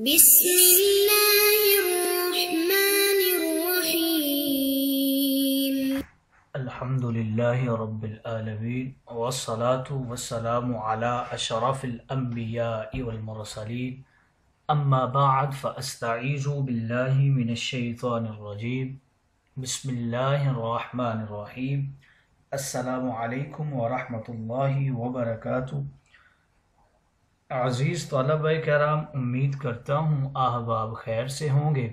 بسم اللہ الرحمن الرحیم الحمدللہ رب العالمین والصلاة والسلام علی اشرف الانبیاء والمرسلین اما بعد فاستعیذ باللہ من الشیطان الرجیم بسم اللہ الرحمن الرحیم السلام علیکم ورحمۃ اللہ وبرکاتہ۔ عزیز طلبہ کرام، امید کرتا ہوں احباب خیر سے ہوں گے۔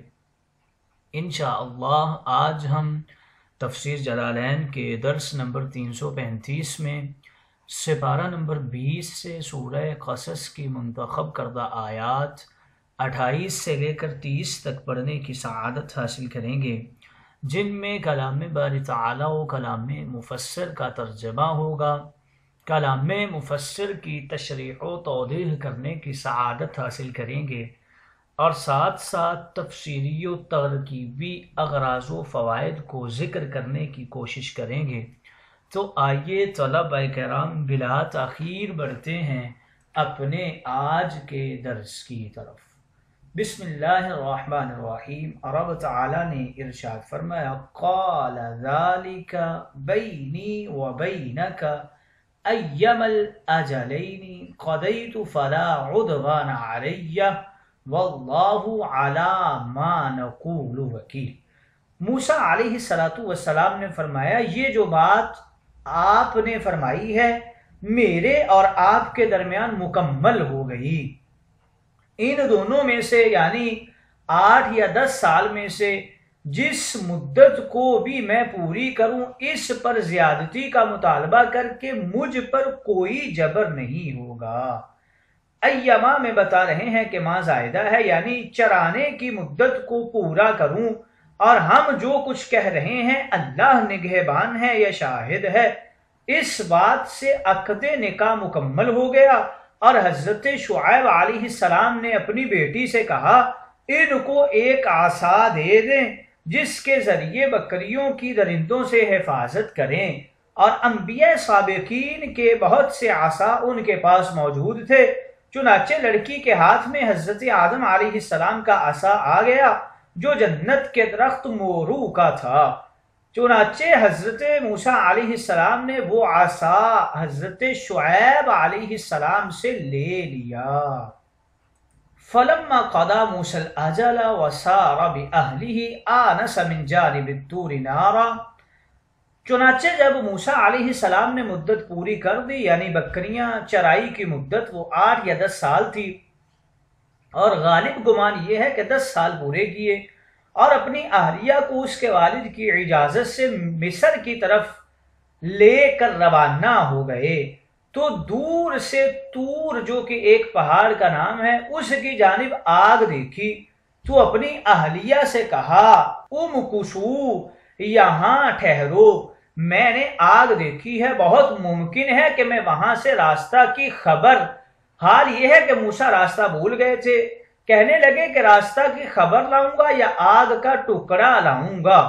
انشاءاللہ آج ہم تفسیر جلالین کے درس نمبر 335 میں سپارہ نمبر 20 سے سورہ قصص کی منتخب کردہ آیات 28 سے لے کر 30 تک پڑھنے کی سعادت حاصل کریں گے، جن میں کلام باری تعالی و کلام مفسر کا ترجمہ ہوگا۔ کلام مفسر کی تشریح و توضیح کرنے کی سعادت حاصل کریں گے اور ساتھ ساتھ تفسیری و ترکیبی اغراض و فوائد کو ذکر کرنے کی کوشش کریں گے۔ تو آئیے طلبہ کرام بلا تاخیر بڑھتے ہیں اپنے آج کے درس کی طرف۔ بسم اللہ الرحمن الرحیم۔ رب تعالی نے ارشاد فرمایا، قال ذالک بینی و بینک ایما الاجلین قضیت فلا عدوان علی واللہ علی ما نقول وکیل۔ موسیٰ علیہ السلام نے فرمایا، یہ جو بات آپ نے فرمائی ہے میرے اور آپ کے درمیان مکمل ہو گئی۔ ان دونوں میں سے یعنی 8 یا 10 سال میں سے جس مدت کو بھی میں پوری کروں، اس پر زیادتی کا مطالبہ کر کے مجھ پر کوئی جبر نہیں ہوگا۔ ایما میں بتا رہے ہیں کہ ماں زائدہ ہے، یعنی چرانے کی مدت کو پورا کروں، اور ہم جو کچھ کہہ رہے ہیں اللہ نگہبان ہے یا شاہد ہے۔ اس بات سے عقد نکاح مکمل ہو گیا، اور حضرت شعیب علیہ السلام نے اپنی بیٹی سے کہا ان کو ایک عصا دے دیں جس کے ذریعے بکریوں کی درندوں سے حفاظت کریں، اور انبیاء سابقین کے بہت سے عصا ان کے پاس موجود تھے۔ چنانچہ لڑکی کے ہاتھ میں حضرت آدم علیہ السلام کا عصا آ گیا جو جنت کے درخت مورو کا تھا۔ چنانچہ حضرت موسیٰ علیہ السلام نے وہ عصا حضرت شعیب علیہ السلام سے لے لیا۔ فلما قضى موسى الأجل وسار بأهله آنس من جانب الطور نارا۔ چنانچہ جب موسیٰ علیہ السلام نے مدت پوری کر دی، یعنی بکریاں چرائی کی مدت وہ 8 یا 10 سال تھی، اور غالب گمان یہ ہے کہ 10 سال پورے کیے، اور اپنی اہلیہ کو اس کے والد کی اجازت سے مصر کی طرف لے کر روانہ ہو گئے، تو دور سے طور جو کہ ایک پہاڑ کا نام ہے اس کی جانب آگ دیکھی، تو اپنی اہلیہ سے کہا امکثوا، یہاں ٹھہرو، میں نے آگ دیکھی ہے، بہت ممکن ہے کہ میں وہاں سے راستہ کی خبر۔ حال یہ ہے کہ موسیٰ راستہ بھول گئے تھے، کہنے لگے کہ راستہ کی خبر لاؤں گا یا آگ کا ٹکڑا لاؤں گا۔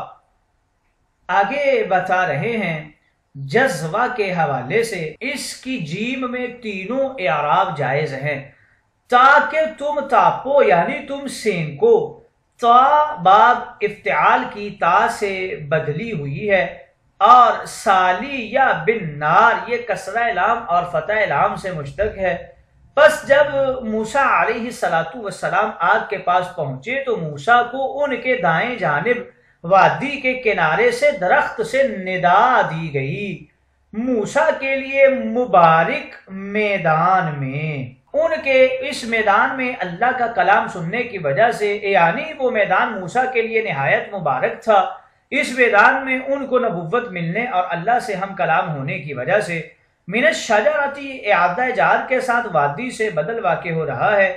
آگے بتا رہے ہیں جذبہ کے حوالے سے اس کی جیم میں تینوں اعراب جائز ہیں۔ تاکہ تم تاپو یعنی تم سینکو، تا باب افتعال کی تا سے بدلی ہوئی ہے، اور سالی یا بن نار یہ کسرہ لام اور فتح لام سے مشتق ہے۔ پس جب موسیٰ علیہ السلام آگ کے پاس پہنچے تو موسیٰ کو ان کے دائیں جانب وادی کے کنارے سے درخت سے ندا دی گئی، موسیٰ کے لیے مبارک میدان میں۔ ان کے اس میدان میں اللہ کا کلام سننے کی وجہ سے، یعنی وہ میدان موسیٰ کے لیے نہایت مبارک تھا، اس میدان میں ان کو نبوت ملنے اور اللہ سے ہم کلام ہونے کی وجہ سے من الشجرتی اعادہ جار کے ساتھ وادی سے بدل واقع ہو رہا ہے،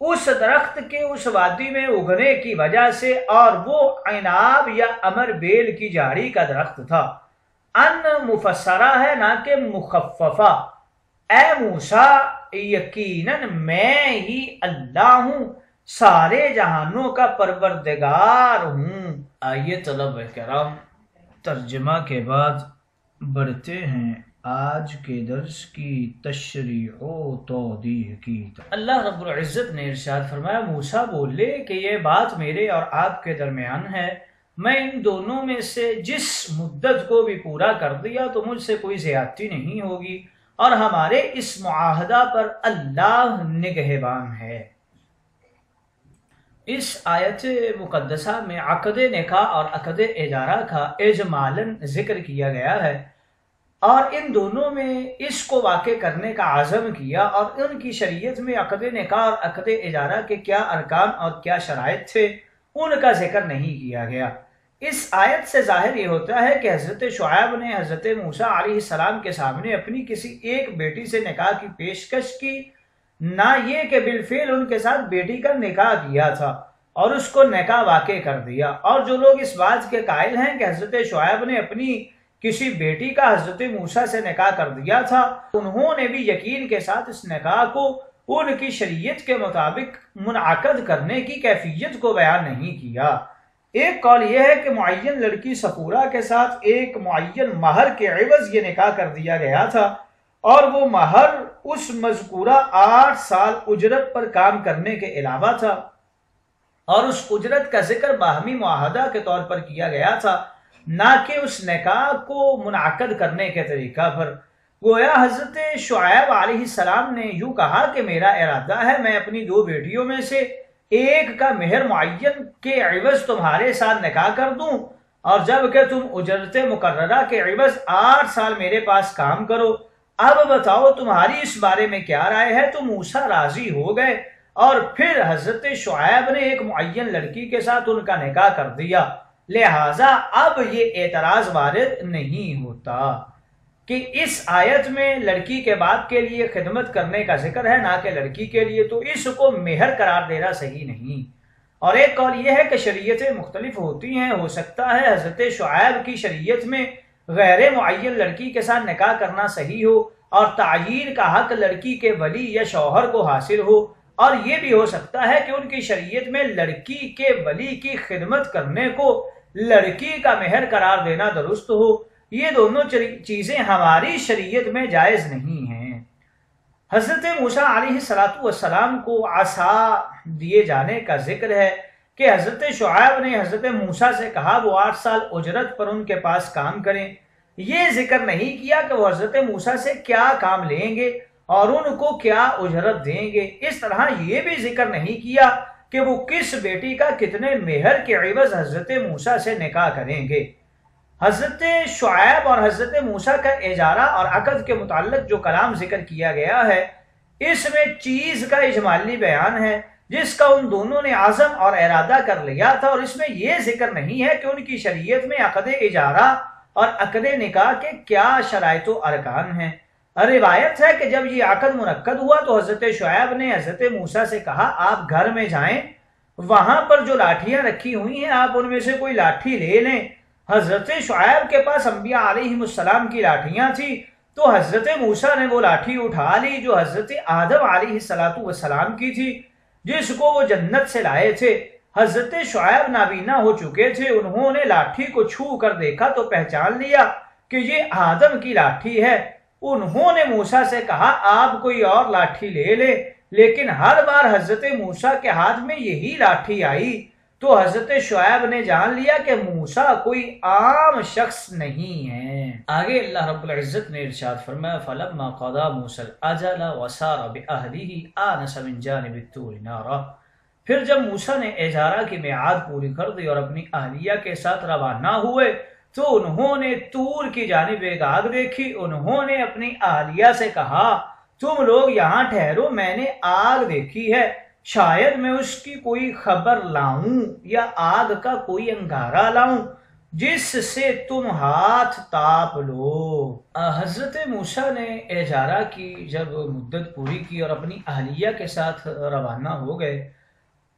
اس درخت کے اس وادی میں اگنے کی وجہ سے، اور وہ عناب یا امر بیل کی جھاڑی کا درخت تھا۔ ان مفسرہ ہے نہ کہ مخففہ۔ اے موسیٰ یقیناً میں ہی اللہ ہوں، سارے جہانوں کا پروردگار ہوں۔ آئیے طلبہ کرام ترجمہ کے بعد بڑھتے ہیں آج کے درس کی تشریح و توضیح کی طرف۔ اللہ رب العزت نے ارشاد فرمایا، موسیٰ بولے کہ یہ بات میرے اور آپ کے درمیان ہے، میں ان دونوں میں سے جس مدت کو بھی پورا کر دیا تو مجھ سے کوئی زیادتی نہیں ہوگی، اور ہمارے اس معاہدہ پر اللہ نگہبان ہے۔ اس آیت مقدسہ میں عقد نکاح اور عقد اجارہ کا اجمالاً ذکر کیا گیا ہے، اور ان دونوں میں اس کو واقع کرنے کا عزم کیا، اور ان کی شریعت میں عقد نکاح اور عقد اجارہ کے کیا ارکان اور کیا شرائط تھے ان کا ذکر نہیں کیا گیا۔ اس آیت سے ظاہر یہ ہوتا ہے کہ حضرت شعیب نے حضرت موسیٰ علیہ السلام کے سامنے اپنی کسی ایک بیٹی سے نکاح کی پیشکش کی، نہ یہ کہ بالفعل ان کے ساتھ بیٹی کا نکاح کیا تھا اور اس کو نکاح واقع کر دیا۔ اور جو لوگ اس بات کے قائل ہیں کہ حضرت شعیب نے اپنی کسی بیٹی کا حضرت موسیٰ سے نکاح کر دیا تھا، انہوں نے بھی یقین کے ساتھ اس نکاح کو ان کی شریعت کے مطابق منعقد کرنے کی کیفیت کو بیان نہیں کیا۔ ایک قول یہ ہے کہ معین لڑکی صفورہ کے ساتھ ایک معین مہر کے عوض یہ نکاح کر دیا گیا تھا، اور وہ مہر اس مذکورہ 8 سال اجرت پر کام کرنے کے علاوہ تھا، اور اس اجرت کا ذکر باہمی معاہدہ کے طور پر کیا گیا تھا، نہ کہ اس نکاح کو منعقد کرنے کے طریقہ پر۔ گویا حضرت شعیب علیہ السلام نے یوں کہا کہ میرا ارادہ ہے میں اپنی 2 بیٹیوں میں سے ایک کا مہر معین کے عوض تمہارے ساتھ نکاح کر دوں، اور جب کہ تم اجرت مقررہ کے عوض 8 سال میرے پاس کام کرو، اب بتاؤ تمہاری اس بارے میں کیا رائے ہے؟ تو موسیٰ راضی ہو گئے، اور پھر حضرت شعیب نے ایک معین لڑکی کے ساتھ ان کا نکاح کر دیا، لہٰذا اب یہ اعتراض وارد نہیں ہوتا کہ اس آیت میں لڑکی کے باپ کے لیے خدمت کرنے کا ذکر ہے، نہ کہ لڑکی کے لیے، تو اس کو مہر قرار دینا صحیح نہیں۔ اور ایک قول یہ ہے کہ شریعتیں مختلف ہوتی ہیں، ہو سکتا ہے حضرت شعیب کی شریعت میں غیر معین لڑکی کے ساتھ نکاح کرنا صحیح ہو، اور تعیین کا حق لڑکی کے ولی یا شوہر کو حاصل ہو، اور یہ بھی ہو سکتا ہے کہ ان کی شریعت میں لڑکی کے ولی کی خدمت کرنے کو لڑکی کا مہر قرار دینا درست ہو۔ یہ دونوں چیزیں ہماری شریعت میں جائز نہیں ہیں۔ حضرت موسیٰ علیہ السلام کو عصا دیے جانے کا ذکر ہے کہ حضرت شعیب نے حضرت موسیٰ سے کہا وہ 8 سال اجرت پر ان کے پاس کام کریں۔ یہ ذکر نہیں کیا کہ وہ حضرت موسیٰ سے کیا کام لیں گے اور ان کو کیا اجرت دیں گے۔ اس طرح یہ بھی ذکر نہیں کیا کہ وہ کس بیٹی کا کتنے مہر کے عوض حضرت موسیٰ سے نکاح کریں گے۔ حضرت شعیب اور حضرت موسیٰ کا اجارہ اور عقد کے متعلق جو کلام ذکر کیا گیا ہے، اس میں چیز کا اجمالی بیان ہے جس کا ان دونوں نے عزم اور ارادہ کر لیا تھا، اور اس میں یہ ذکر نہیں ہے کہ ان کی شریعت میں عقد اجارہ اور عقد نکاح کے کیا شرائط و ارکان ہیں۔ روایت ہے کہ جب یہ عقد منعقد ہوا تو حضرت شعیب نے حضرت موسیٰ سے کہا آپ گھر میں جائیں، وہاں پر جو لاٹھیاں رکھی ہوئی ہیں آپ ان میں سے کوئی لاٹھی لے لیں۔ حضرت شعیب کے پاس انبیاء علیہ السلام کی لاٹھیاں تھیں، تو حضرت موسیٰ نے وہ لاٹھی اٹھا لی جو حضرت آدم علیہ السلام کی تھی، جس کو وہ جنت سے لائے تھے۔ حضرت شعیب نابینا ہو چکے تھے، انہوں نے لاٹھی کو چھو کر دیکھا تو پہچان لیا کہ یہ آدم کی لاٹھی ہے۔ انہوں نے موسیٰ سے کہا آپ کوئی اور لاٹھی لے لے، لیکن ہر بار حضرت موسیٰ کے ہاتھ میں یہی لاٹھی آئی، تو حضرت شعیب نے جان لیا کہ موسیٰ کوئی عام شخص نہیں ہے۔ آگے اللہ رب العزت نے ارشاد فرمایا فَلَمَّا قَضَى مُوسَى الْأَجَلَ وَسَارَ بِأَهْلِهِ آنَسَ مِنْ جَانِبِ الطُّورِ نَارًا، پھر جب موسیٰ نے اجارہ کی میعاد پوری کر دی اور اپنی اہلیہ کے ساتھ روانہ ہوئے تو انہوں نے طور کی جانب ایک آگ دیکھی۔ انہوں نے اپنی اہلیہ سے کہا تم لوگ یہاں ٹھہرو، میں نے آگ دیکھی ہے، شاید میں اس کی کوئی خبر لاؤں یا آگ کا کوئی انگارہ لاؤں جس سے تم ہاتھ تاپ لو۔ حضرت موسیٰ نے اجارہ کی جب مدت پوری کی اور اپنی اہلیہ کے ساتھ روانہ ہو گئے،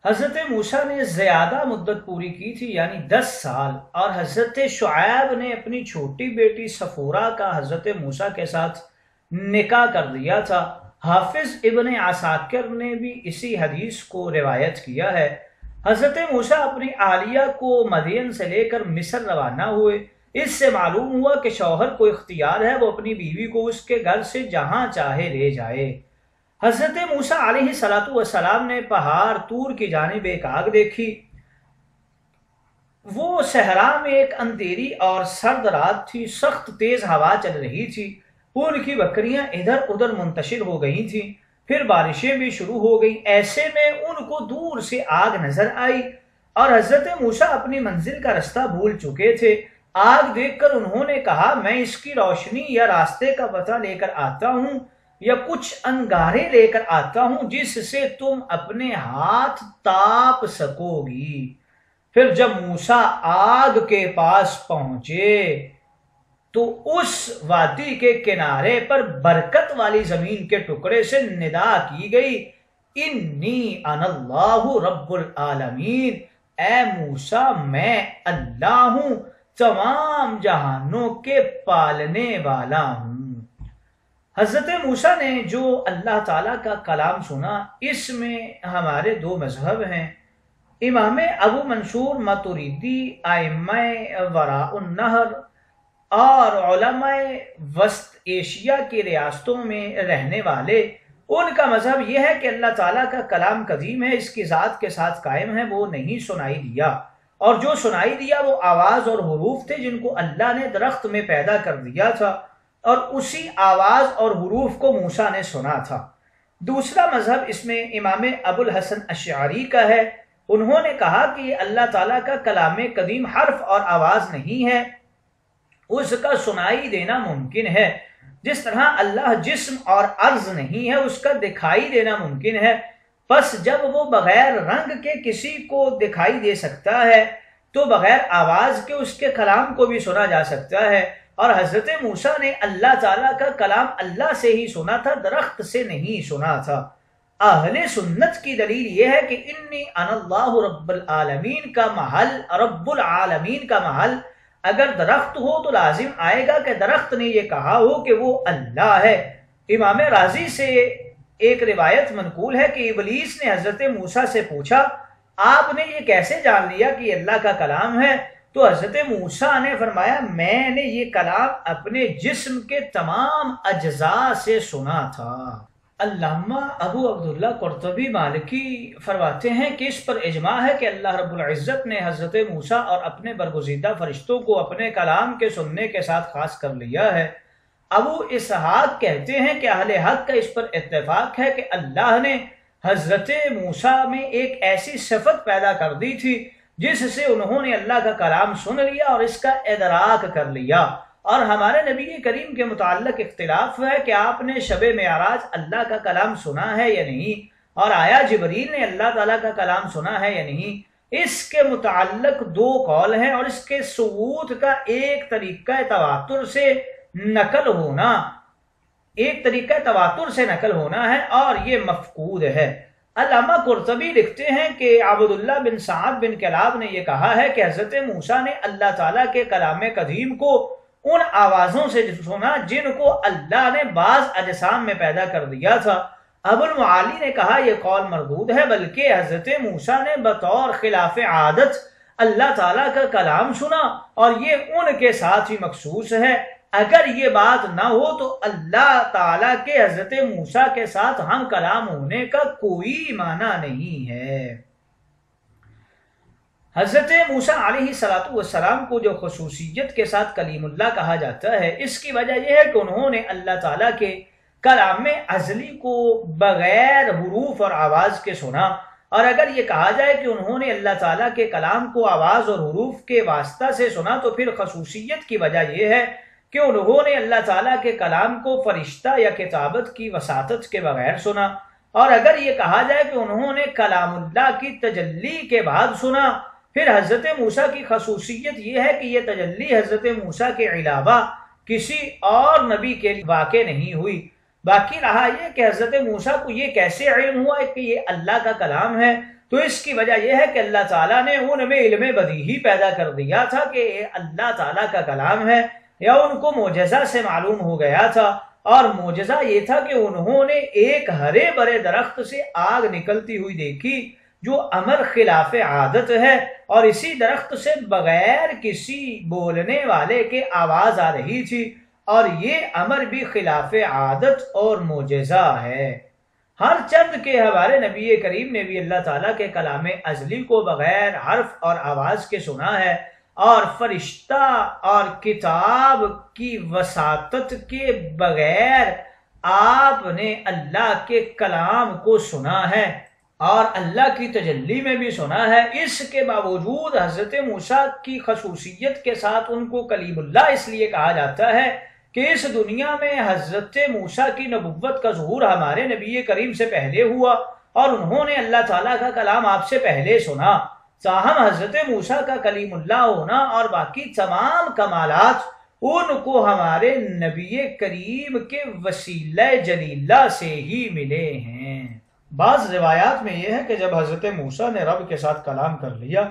حضرت موسیٰ نے زیادہ مدت پوری کی تھی یعنی 10 سال، اور حضرت شعیب نے اپنی چھوٹی بیٹی صفورہ کا حضرت موسیٰ کے ساتھ نکاح کر دیا تھا۔ حافظ ابن عساکر نے بھی اسی حدیث کو روایت کیا ہے۔ حضرت موسیٰ اپنی اہلیہ کو مدین سے لے کر مصر روانہ ہوئے۔ اس سے معلوم ہوا کہ شوہر کو اختیار ہے وہ اپنی بیوی کو اس کے گھر سے جہاں چاہے لے جائے۔ حضرت موسیٰ علیہ السلام نے پہاڑ طور کی جانب ایک آگ دیکھی۔ وہ صحرا میں ایک اندھیری اور سرد رات تھی، سخت تیز ہوا چل رہی تھی، ان کی بکریاں ادھر ادھر منتشر ہو گئی تھیں، پھر بارشیں بھی شروع ہو گئی۔ ایسے میں ان کو دور سے آگ نظر آئی اور حضرت موسیٰ اپنی منزل کا رستہ بھول چکے تھے۔ آگ دیکھ کر انہوں نے کہا میں اس کی روشنی یا راستے کا پتہ لے کر آتا ہوں یا کچھ انگارے لے کر آتا ہوں جس سے تم اپنے ہاتھ تاپ سکو گی۔ پھر جب موسیٰ آگ کے پاس پہنچے تو اس وادی کے کنارے پر برکت والی زمین کے ٹکڑے سے ندا کی گئی، انی انا اللہ رب العالمین، اے موسیٰ میں اللہ ہوں، تمام جہانوں کے پالنے والا ہوں۔ حضرت موسیٰ نے جو اللہ تعالیٰ کا کلام سنا، اس میں ہمارے دو مذہب ہیں۔ امام ابو منصور ماتوریدی، ائمہ وراء النہر اور علماء وسط ایشیا کی ریاستوں میں رہنے والے، ان کا مذہب یہ ہے کہ اللہ تعالیٰ کا کلام قدیم ہے، اس کی ذات کے ساتھ قائم ہے، وہ نہیں سنائی دیا، اور جو سنائی دیا وہ آواز اور حروف تھے جن کو اللہ نے درخت میں پیدا کر دیا تھا، اور اسی آواز اور حروف کو موسیٰ نے سنا تھا۔ دوسرا مذہب اس میں امام ابو الحسن اشعری کا ہے۔ انہوں نے کہا کہ یہ اللہ تعالیٰ کا کلام قدیم حرف اور آواز نہیں ہے، اس کا سنائی دینا ممکن ہے، جس طرح اللہ جسم اور عرض نہیں ہے، اس کا دکھائی دینا ممکن ہے۔ پس جب وہ بغیر رنگ کے کسی کو دکھائی دے سکتا ہے تو بغیر آواز کے اس کے کلام کو بھی سنا جا سکتا ہے، اور حضرت موسیٰ نے اللہ تعالیٰ کا کلام اللہ سے ہی سنا تھا، درخت سے نہیں سنا تھا۔ اہل سنت کی دلیل یہ ہے کہ انی انا اللہ رب العالمین کا محل، رب العالمین کا محل اگر درخت ہو تو لازم آئے گا کہ درخت نے یہ کہا ہو کہ وہ اللہ ہے۔ امام راضی سے ایک روایت منقول ہے کہ ابلیس نے حضرت موسیٰ سے پوچھا آپ نے یہ کیسے جان لیا کہ یہ اللہ کا کلام ہے؟ تو حضرت موسیٰ نے فرمایا میں نے یہ کلام اپنے جسم کے تمام اجزاء سے سنا تھا۔ علامہ ابو عبداللہ قرطبی مالکی فرماتے ہیں کہ اس پر اجماع ہے کہ اللہ رب العزت نے حضرت موسیٰ اور اپنے برگزیدہ فرشتوں کو اپنے کلام کے سننے کے ساتھ خاص کر لیا ہے۔ ابو اسحاق کہتے ہیں کہ اہل حق کا اس پر اتفاق ہے کہ اللہ نے حضرت موسیٰ میں ایک ایسی صفت پیدا کر دی تھی جس سے انہوں نے اللہ کا کلام سن لیا اور اس کا ادراک کر لیا۔ اور ہمارے نبی کریم کے متعلق اختلاف ہے کہ آپ نے شب معراج اللہ کا کلام سنا ہے یا نہیں، اور آیا جبریل نے اللہ تعالیٰ کا کلام سنا ہے یا نہیں۔ اس کے متعلق دو قول ہیں، اور اس کے ثبوت کا ایک طریقہ تواتر سے نقل ہونا ہے اور یہ مفقود ہے۔ علامہ قرطبی لکھتے ہیں کہ عبداللہ بن سعد بن کلاب نے یہ کہا ہے کہ حضرت موسیٰ نے اللہ تعالیٰ کے کلام قدیم کو ان آوازوں سے سنا جن کو اللہ نے بعض اجسام میں پیدا کر دیا تھا۔ ابو المعالی نے کہا یہ قول مردود ہے، بلکہ حضرت موسیٰ نے بطور خلاف عادت اللہ تعالیٰ کا کلام سنا اور یہ ان کے ساتھ ہی مخصوص ہے۔ اگر یہ بات نہ ہو تو اللہ تعالیٰ کے حضرت موسیٰ کے ساتھ ہم کلام ہونے کا کوئی معنی نہیں ہے۔ حضرت موسیٰ علیہ السلام کو جو خصوصیت کے ساتھ کلیم اللہ کہا جاتا ہے، اس کی وجہ یہ ہے کہ انہوں نے اللہ تعالیٰ کے کلام ازلی کو بغیر حروف اور آواز کے سنا، اور اگر یہ کہا جائے کہ انہوں نے اللہ تعالیٰ کے کلام کو آواز اور حروف کے واسطہ سے سنا تو پھر خصوصیت کی وجہ یہ ہے کہ انہوں نے اللہ تعالیٰ کے کلام کو فرشتہ یا کتابت کی وساطت کے بغیر سنا، اور اگر یہ کہا جائے کہ انہوں نے کلام اللہ کی تجلی کے بعد سنا، پھر حضرت موسیٰ کی خصوصیت یہ ہے کہ یہ تجلی حضرت موسیٰ کے علاوہ کسی اور نبی کے واقع نہیں ہوئی۔ باقی رہا یہ کہ حضرت موسیٰ کو یہ کیسے علم ہوا کہ یہ اللہ کا کلام ہے، تو اس کی وجہ یہ ہے کہ اللہ تعالیٰ نے ان میں علم بدیہی پیدا کر دیا تھا کہ یہ اللہ تعالیٰ کا کلام ہے، یا ان کو معجزہ سے معلوم ہو گیا تھا، اور معجزہ یہ تھا کہ انہوں نے ایک ہرے بھرے درخت سے آگ نکلتی ہوئی دیکھی جو امر خلاف عادت ہے، اور اسی درخت سے بغیر کسی بولنے والے کے آواز آ رہی تھی، اور یہ امر بھی خلاف عادت اور معجزہ ہے۔ ہر چند کے حوالے نبی کریم نے بھی اللہ تعالیٰ کے کلام ازلی کو بغیر حرف اور آواز کے سنا ہے، اور فرشتہ اور کتاب کی وساطت کے بغیر آپ نے اللہ کے کلام کو سنا ہے اور اللہ کی تجلی میں بھی سنا ہے۔ اس کے باوجود حضرت موسیٰ کی خصوصیت کے ساتھ ان کو کلیم اللہ اس لیے کہا جاتا ہے کہ اس دنیا میں حضرت موسیٰ کی نبوت کا ظہور ہمارے نبی کریم سے پہلے ہوا، اور انہوں نے اللہ تعالیٰ کا کلام آپ سے پہلے سنا۔ تاہم حضرت موسیٰ کا کلیم اللہ ہونا اور باقی تمام کمالات ان کو ہمارے نبی کریم کے وسیلہ جلیلہ سے ہی ملے ہیں۔ بعض روایات میں یہ ہے کہ جب حضرت موسیٰ نے رب کے ساتھ کلام کر لیا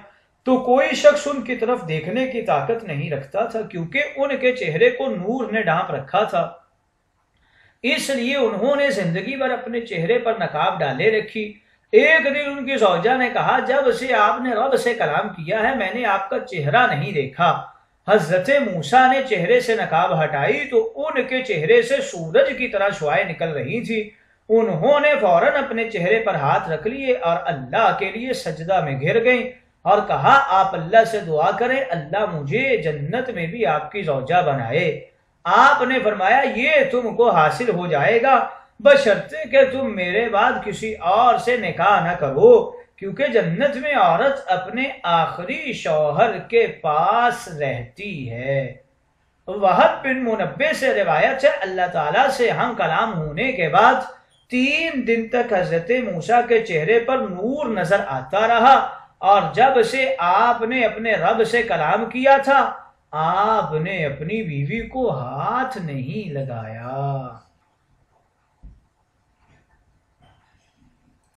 تو کوئی شخص ان کی طرف دیکھنے کی طاقت نہیں رکھتا تھا، کیونکہ ان کے چہرے کو نور نے ڈھانپ رکھا تھا۔ اس لیے انہوں نے زندگی بھر اپنے چہرے پر نقاب ڈالے رکھی۔ ایک دن ان کی زوجہ نے کہا، جب سے آپ نے رب سے کلام کیا ہے میں نے آپ کا چہرہ نہیں دیکھا۔ حضرت موسیٰ نے چہرے سے نقاب ہٹائی تو ان کے چہرے سے سورج کی طرح شعاعیں نکل رہی تھی۔ انہوں نے فوراً اپنے چہرے پر ہاتھ رکھ لیے اور اللہ کے لیے سجدہ میں گر گئیں اور کہا، آپ اللہ سے دعا کریں اللہ مجھے جنت میں بھی آپ کی زوجہ بنائے۔ آپ نے فرمایا، یہ تم کو حاصل ہو جائے گا بشرطے کہ تم میرے بعد کسی اور سے نکاح نہ کرو، کیونکہ جنت میں عورت اپنے آخری شوہر کے پاس رہتی ہے۔ وہب بن منبہ سے روایت ہے، اللہ تعالیٰ سے ہم کلام ہونے کے بعد 3 دن تک حضرت موسیٰ کے چہرے پر نور نظر آتا رہا، اور جب سے آپ نے اپنے رب سے کلام کیا تھا آپ نے اپنی بیوی کو ہاتھ نہیں لگایا۔